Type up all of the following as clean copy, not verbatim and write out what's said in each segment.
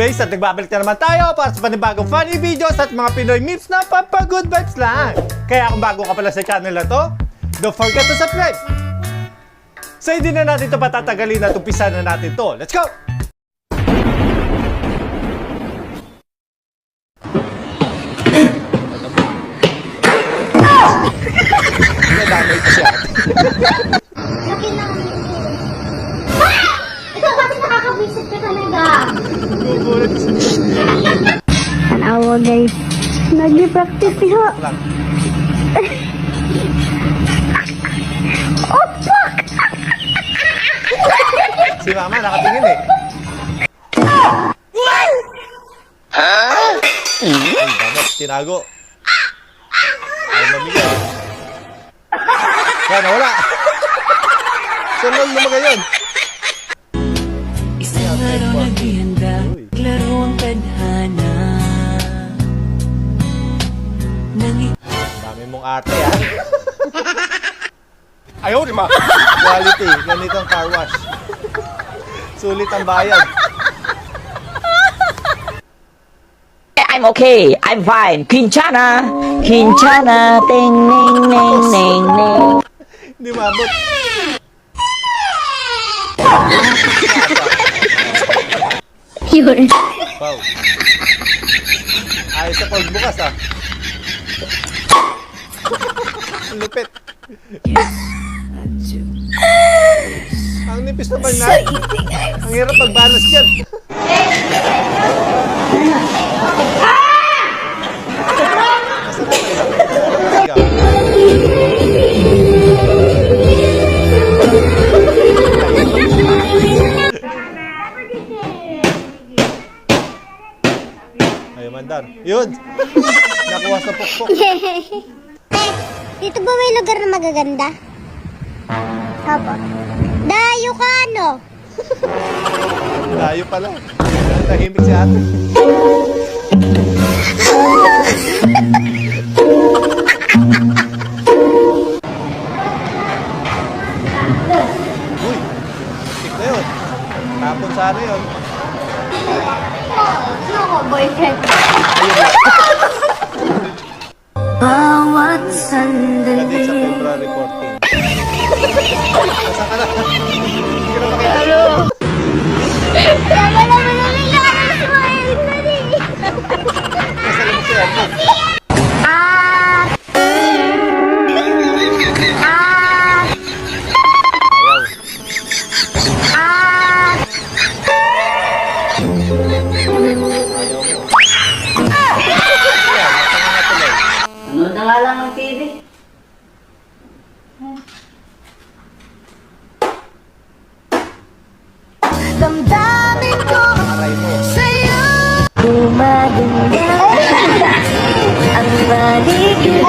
Base at nagbabalik na naman tayo para sa panibagong funny videos at mga Pinoy memes na pampagood vibes lang. Kaya kung bago ka pala sa channel na to, don't forget to subscribe. So hindi na natin ito patatagalin at umpisa na natin to. Let's go! Nadamay ko siya. Laki lang. Ikaw kasi nakakabisit ka talaga. Gugulat siya. Tanawa guys. Nag-practice siya. Lang. Oh fuck! Si mama nakatingin eh. Ay, damat, tinago. Ay, mamigay. Yan, wala. Saan lang lumagay yun? Isang araw naghihanda, laro ang tadhana. Dami mong arte, ha? Ayaw, di ma. Quality, ganitong car wash. Sulit ang bayad. I'm okay. I'm fine. Quinchana. Quinchana. Ting, ning, ning, ning, ning. Hindi mabot. Yun. Wow. Ayos sa pagbukas, ha? Ang lupit. Ang nipis naman na. Ang hirap magbalas dyan. Ay, mandar. Yun. Nakuha sa pukpok. Dito ba may lugar na magaganda? Opo. Dayo ka ano? Layo pala. Tahimik si ate. Uy, tik na yun. Tapon sana yun. Ano ko, boyfriend? Bawat Pati sandali. sa February 14. Nasaan ka na? Hindi ka na makita. Wala naman ang smile. Dali. Nasa labas si ate. Ah! Ah! Ayaw. Ah! Ayaw mo. Yan, nasaan nga tuloy. Ano na nga lang ang TV? Damdamin ko Aray mo. sa'yo. Gumaganda ang paligid.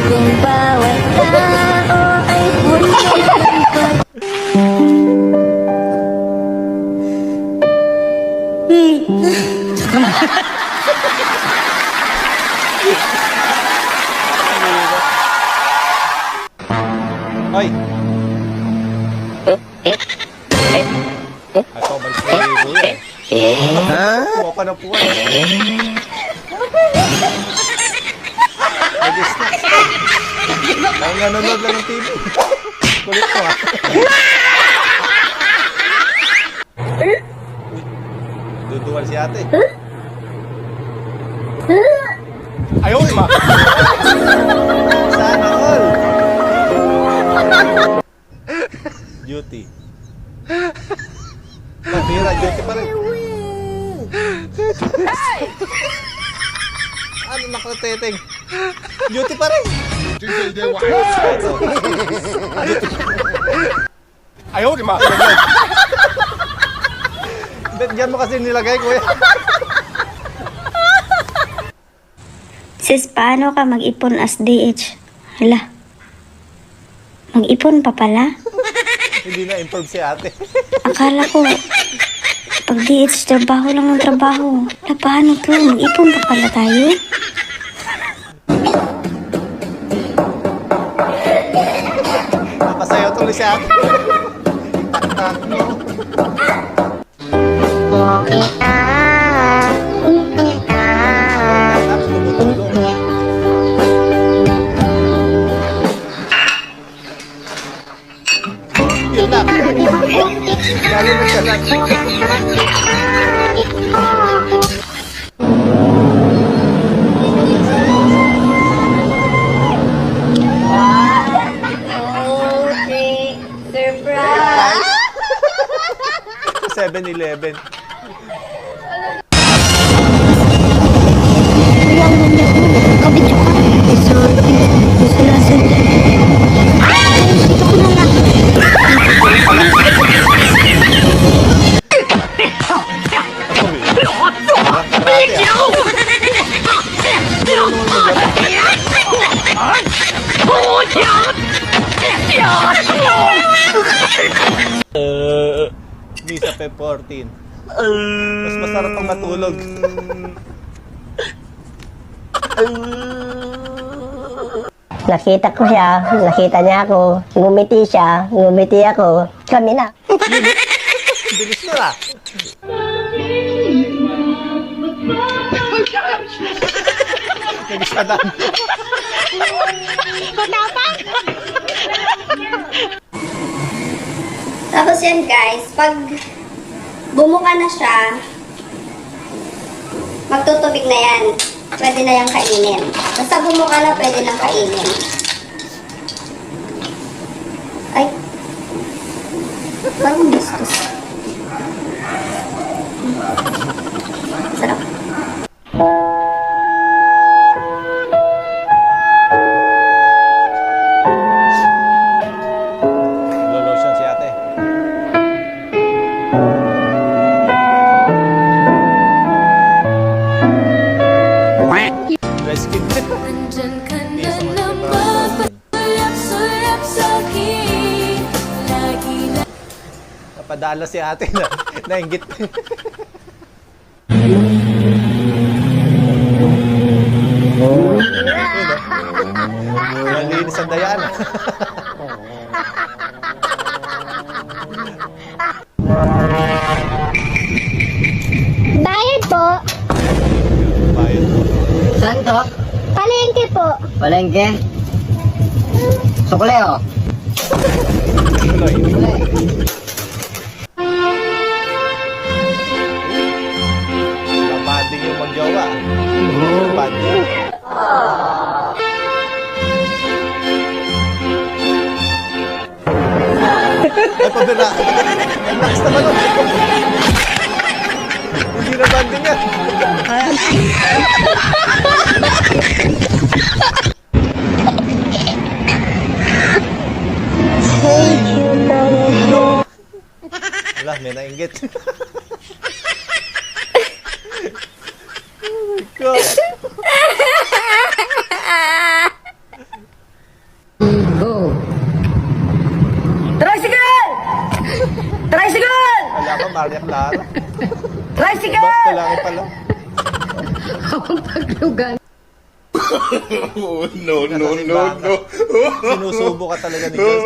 Kung bawat tao ay puso ng pag... Hoy! Ako, balik ko yung kuya eh. Puwa pa ng puwa eh. Nag-snacks ka. Ay, nanonood lang ng TV. Kulit ko ah. Uy, duduwal si ate. Ayaw, ma! Sana all! Duty. Pabira, duty pa rin. Ano nakateteng? Duty pa rin. Ayaw, di ma. Bet, dyan mo kasi nilagay, kuya. Sis, paano ka mag-ipon as DH? Hala. Mag-ipon pa pala? Hindi na improve si ate. Akala ko, pag DH, trabaho lang ng trabaho. Na paano to? Mag-ipon pa pala tayo? Napasayaw tuloy si ate. Tak-tak mo. Tapos tumutulong. Yun na. Lalo na siya lang. Surprise! 7-Eleven. Kabidyo ka. Dito ko na lang. Visa Pep 14. Mas masarap ang matulog. Nakita ko siya, nakita niya ako, ngumiti siya, ngumiti ako, kami na. Bilis na lah. Nagisadan. Tapos yan guys, pag bumuka na siya, magtutubig na yan. Pwede na yung kainin. Basta bumuka na, pwede nang kainin. Ay. Parang bistos. Sarap. Lotion si ate. Rescue. Nandyan ka na Yes, naman, sulap-sulap sa'kin. Lagi lang Napadala si ate na. Nainggit. Nalinis ang dayaan. Bayad po. Bayad. Saan to? Palengke po. Palengke? Sukleo. Tuloy. Babanding yung magjowa. Babanding. Ay, pabira. Relax naman. Hindi na banding yan. Wala, may nainggit. Oh my God. Tricycle! Tricycle! Wala ka, Maria Clara. Tricycle! Bakit lang pala? No, no, no, no. Sinusubo ka talaga ni Diyos.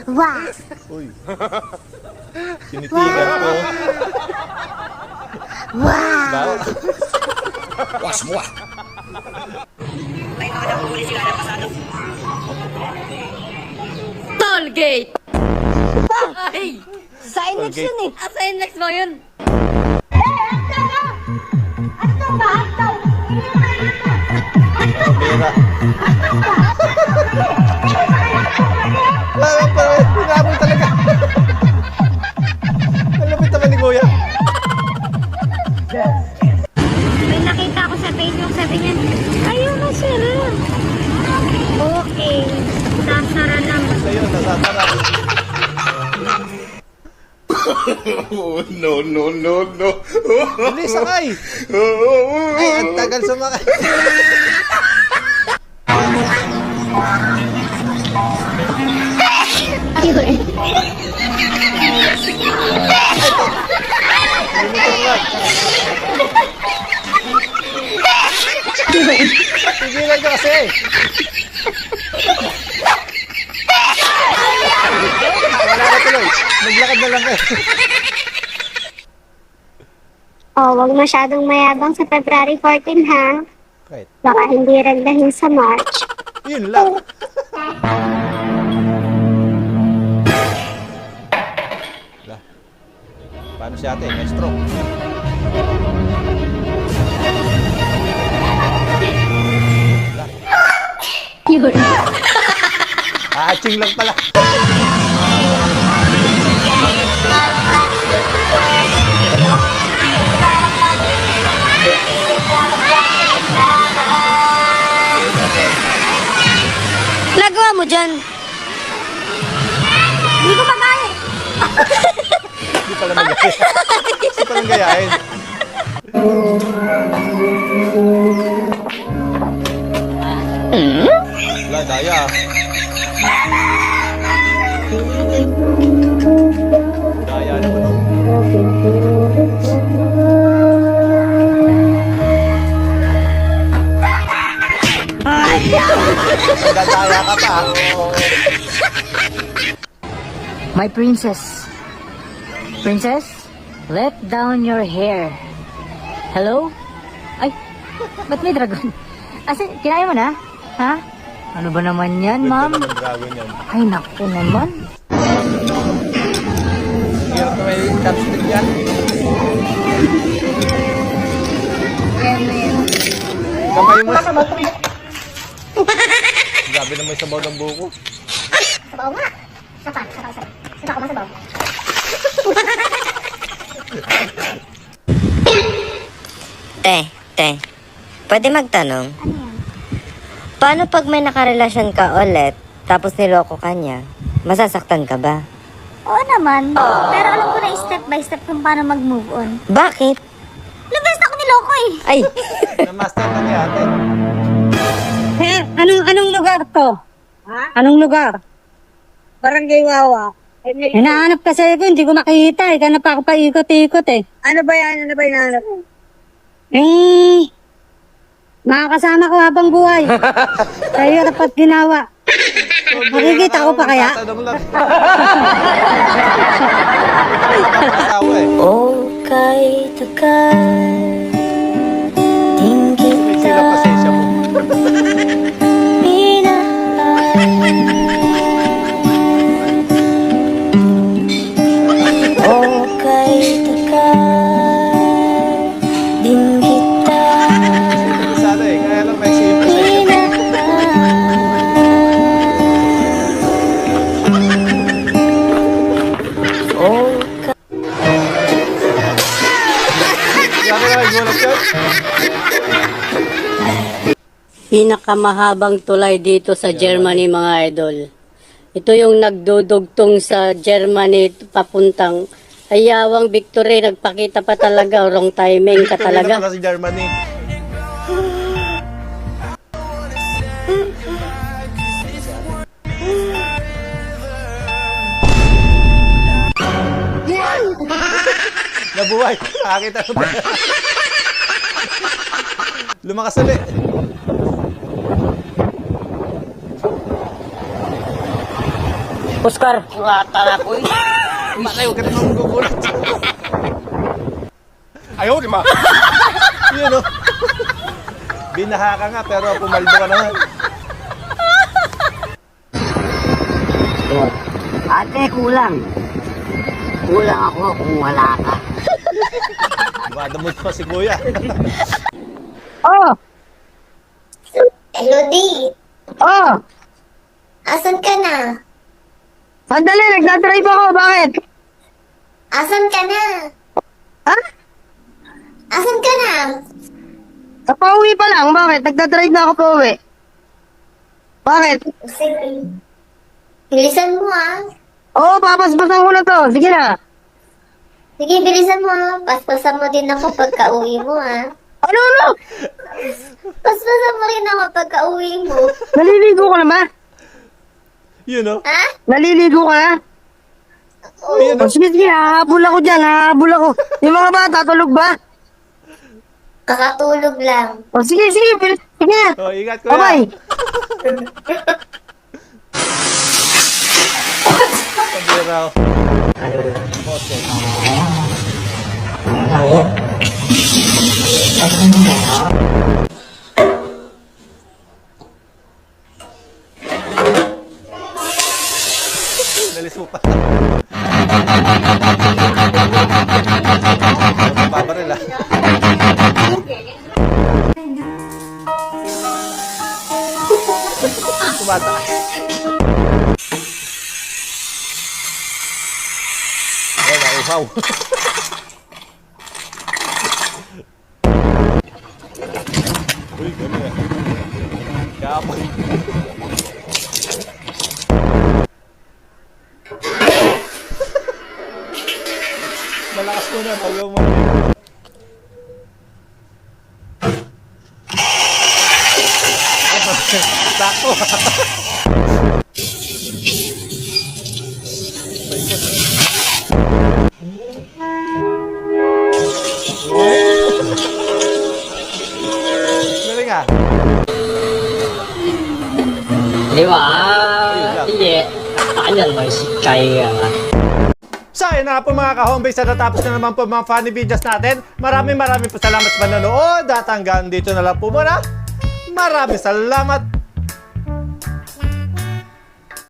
Wow. Uy. Sinitigan ko. Wow. Was mo ah. Tollgate! Ay! Sa Inex Okay. yun eh. Asa yung next mo yun? Pera. Parang hinabol talaga. Ang lapit naman ni Kuya. May nakita ko sa Facebook, sabi niya, ayaw na sila. Okay. Sasara naman. Sa'yo, nasasarap. No, no, no, no. Bilis, sakay! Ay, ang tagal sumakay. Tigilan ka kasi! Wala na tuloy. Magbayad na lang kayo. Oh, wag masyadong mayabang sa February 14, ha? Right. Baka hindi regdahin sa March. Yun lang. Wala. Paano si ate? May stroke. Yun. Aching lang pala. Nagawa mo dyan. Hindi ko magaya. Hindi pala magayain. Hindi pala gayain. Wala, daya. Daya naman. Dadaya ka pa. My princess. Princess, let down your hair. Hello? Ay, ba't may dragon? Asa, kinaya mo na? Ha? Ano ba naman yan, ma'am? Ganda ng dragon yan. Ay, naku naman. Hirap na may chopstick yan. Kamay mo. Grabe na may sabaw ng buko. Te, pwede magtanong? Paano pag may nakarelasyon ka ulit, tapos niloko ka niya, masasaktan ka ba? Oo naman. Pero alam ko na step by step kung paano mag-move on. Bakit? Labas ako niloko eh. Ay, Na-master na ni ate. Anong lugar to? Ha? Anong lugar? Barangay Wawa. Hinahanap kasi ako, hindi ko makita eh. Kaya pa ako paikot-ikot eh. Ano ba yan? Ano ba hinahanap? Makakasama ko habang buhay. Kaya dapat ginawa. Makikita ko pa kaya? Tatanong lang. Asawa eh. Okay, takay. Tingin May sila pasensya mo. Okay, takay. Din kita. Sana eh. Kaya lang may sila pasensya mo. Grabe na gulat yun. Pinakamahabang tulay dito sa Germany, mga idol. Ito yung nagdudugtong sa Germany papuntang Ayawang Victory. Nagpakita pa talaga, wrong timing ka Tuloy na talaga. pala si Germany. Nabuhay. Nakakita ko ba? Lumakas ulit. Oscar, Matay, huwag ka naman gugulat. Ayaw, di ma. Yun o. Binaha ka nga, pero pumaldo ka naman. ate, kulang. Kulang ako kung wala ka. Madamot pa si kuya. Oh! Hello, D. Oh! Asan ka na? Sandali, nagdadrive ako. Bakit? Asan ka na? Ha? Asan ka na? Sa pauwi pa lang. Bakit? Nagdadrive na ako pauwi. Bakit? Sige. Bilisan mo ah. Oo, papaspasan ko na to. Sige na. Sige, bilisan mo ah. Paspasan mo din ako pagka uwi mo ah. Ano? Paspasan mo rin ako pagka uwi mo. Naliligo ka na ba? Yun o. Ha? Naliligo ka na? Yun o. O sige, hahabol ako dyan. Hahabol ako. Yung mga bata, tulog ba? Kakatulog lang. O sige. Sige na. Oh, ingat kuya. Bye-bye. Sabi Bira. Nalis mo pa. Babaril ah. Tumataas. Ay, nauhaw. Uy, gano'n eh. Kapag. Malakas mo na, ayaw mo. Sakto. Galing ah. Di ba? Iya. Kanyang may sikay ah. So yun na nga po mga ka-homebase, natapos na naman po mga funny videos natin. Maraming po salamat sa panonood at hanggang dito na lang po muna. Maraming salamat.